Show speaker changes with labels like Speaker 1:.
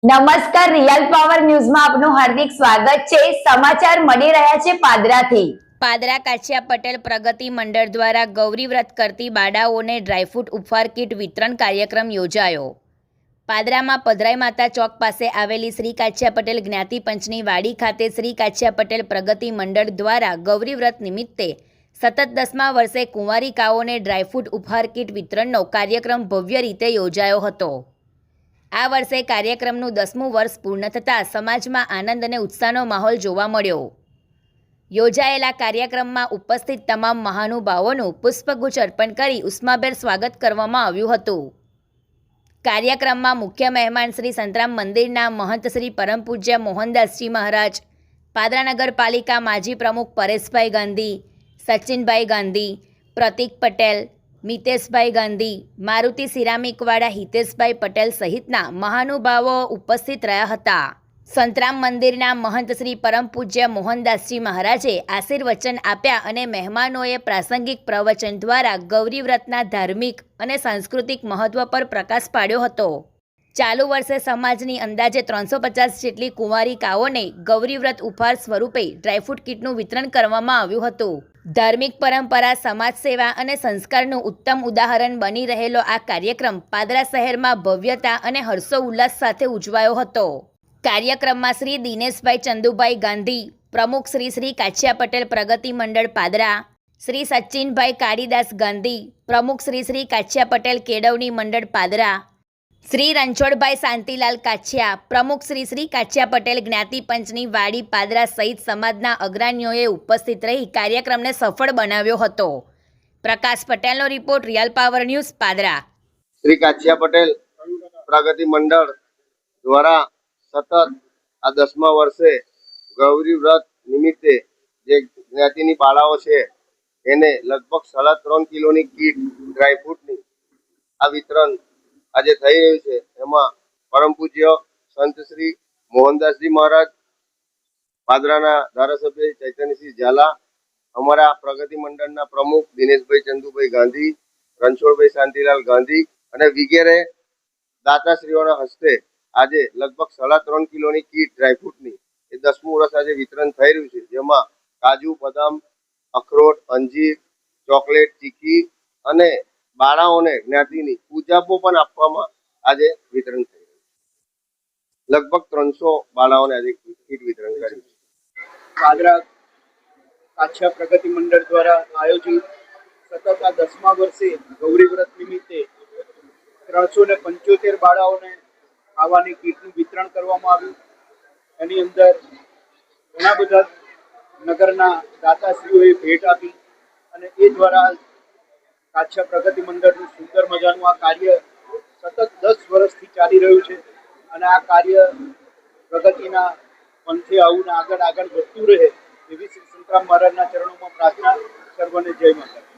Speaker 1: નમસ્કાર, real power ન્યૂઝમાં આપનું હાર્દિક સ્વાગત છે। સમાચાર મળી રહ્યા છે પાદરાથી।
Speaker 2: પાદરા કાછિયા પટેલ પ્રગતિ મંડળ દ્વારા ગૌરી વ્રત કરતી બાળાઓને ડ્રાયફ્રૂટ ઉપહાર કીટ વિતરણ કાર્યક્રમ યોજાયો। પાદરામાં પધરાઈ માતા ચોક પાસે આવેલી શ્રી કાછિયા પટેલ જ્ઞાતિ પંચની વાડી ખાતે શ્રી કાછિયા પટેલ પ્રગતિ મંડળ દ્વારા ગૌરી વ્રત નિમિત્તે સતત 10મા વર્ષે કુંવારિકાઓને ડ્રાયફ્રૂટ ઉપહાર કીટ વિતરણનો કાર્યક્રમ ભવ્ય રીતે યોજાયો હતો। આ વર્ષે કાર્યક્રમનું 10મું વર્ષ પૂર્ણ થતાં સમાજમાં આનંદ અને ઉત્સાહનો માહોલ જોવા મળ્યો। યોજાયેલા કાર્યક્રમમાં ઉપસ્થિત તમામ મહાનુભાવોનું પુષ્પગુચ્છ અર્પણ કરી ઉષ્માભેર સ્વાગત કરવામાં આવ્યું હતું। કાર્યક્રમમાં મુખ્ય મહેમાન શ્રી સંતરામ મંદિરના મહંત શ્રી પરમ પૂજ્ય મોહનદાસજી મહારાજ, પાદરા નગરપાલિકા માજી પ્રમુખ પરેશભાઈ ગાંધી, સચિનભાઈ ગાંધી, પ્રતિક પટેલ, મિતેશભાઈ ગાંધી, મારુતિ સિરામિકવાળા હિતેશભાઈ પટેલ સહિતના મહાનુભાવો ઉપસ્થિત રહ્યા હતા। સંતરામ મંદિરના મહંત શ્રી પરમ પૂજ્ય મોહનદાસજી મહારાજે આશીર્વચન આપ્યા અને મહેમાનોએ પ્રાસંગિક પ્રવચન દ્વારા ગૌરી વ્રતના ધાર્મિક અને સાંસ્કૃતિક મહત્વ પર પ્રકાશ પાડ્યો હતો। ચાલુ વર્ષે સમાજની અંદાજે 350 જેટલી કુંવારિકાઓને ગૌરી વ્રત ઉપહાર સ્વરૂપે ડ્રાયફ્રૂટ કીટનું વિતરણ કરવામાં આવ્યું હતું। ધાર્મિક પરંપરા, સમાજ સેવા અને સંસ્કારનું ઉત્તમ ઉદાહરણ બની રહેલો આ કાર્યક્રમ પાદરા શહેરમાં ભવ્યતા અને હર્ષો ઉલ્લાસ સાથે ઉજવાયો હતો। કાર્યક્રમમાં શ્રી દિનેશભાઈ ચંદુભાઈ ગાંધી, પ્રમુખ શ્રી કાછિયા પટેલ પ્રગતિ મંડળ પાદરા, શ્રી સચિનભાઈ કાળીદાસ ગાંધી, પ્રમુખ શ્રી કાછિયા પટેલ કેળવણી મંડળ પાદરા, શ્રી રણછોડભાઈ શાંતિલાલ કાછિયા, પ્રમુખ શ્રી કાછિયા પટેલ જ્ઞાતિ પંચની વાડી પાદરા સહિત સમાજના અગ્રણીઓએ ઉપસ્થિત રહી કાર્યક્રમને સફળ બનાવ્યો હતો। પ્રકાશ પટેલનો report, real power news, Padra.
Speaker 3: Shri Kachhiya Patel Pragati Mandal દ્વારા સતત આ 10મા વર્ષે ગૌરી વ્રત નિમિત્તે જે જ્ઞાતિની બાળાઓ છે એને લગભગ 3.5 કિલોની કીટ ડ્રાયફ્રૂટની આ વિતરણ આજે થઈ રહ્યું છે। એમાં પરમ પૂજ્ય સંત શ્રી મોહનદાસજી મહારાજ, પાદરાના ધારાસભ્ય ચૈતન્યસિંહ ઝાલા, અમારા પ્રગતિ મંડળના પ્રમુખ દિનેશભાઈ ચંદુભાઈ ગાંધી, રણછોડભાઈ શાંતિલાલ ગાંધી અને વગેરે દાતાશ્રીઓના હસ્તે આજે લગભગ 3.5 કિલોની કીટ ડ્રાયફ્રૂટની એ 10મું વર્ષ આજે વિતરણ થઈ રહ્યું છે। જેમાં કાજુ, બદામ, અખરોટ, અંજીર, ચોકલેટ, ચીકી અને બાળાઓને જ્ઞાતિની પૂજાપો પણ આપવામાં આજે વિતરણ થઈ રહ્યું છે। લગભગ 300 બાળાઓને આજે કીટ વિતરણ કર્યું છે।
Speaker 4: પાદરા કાછિયા પ્રગતિ મંડળ દ્વારા આયોજિત સતત આ 10મા વર્ષે ગૌરી વ્રત નિમિત્તે 375 બાળાઓને ખાવાની કીટનું વિતરણ કરવામાં આવ્યું। એની અંદર ઘણા બધા નગરના દાતાશ્રીઓએ ભેટ આપી અને એ દ્વારા કાછિયા પ્રગતિ મંડળનું સુંદર મજાનું આ કાર્ય સતત 10 વર્ષથી ચાલી રહ્યું છે અને આ કાર્ય પ્રગતિના પંથે આવું આગળ વધતું રહે એવી શ્રી સંતરામ મહારાજના ચરણોમાં પ્રાર્થના। સર્વને જય માતા।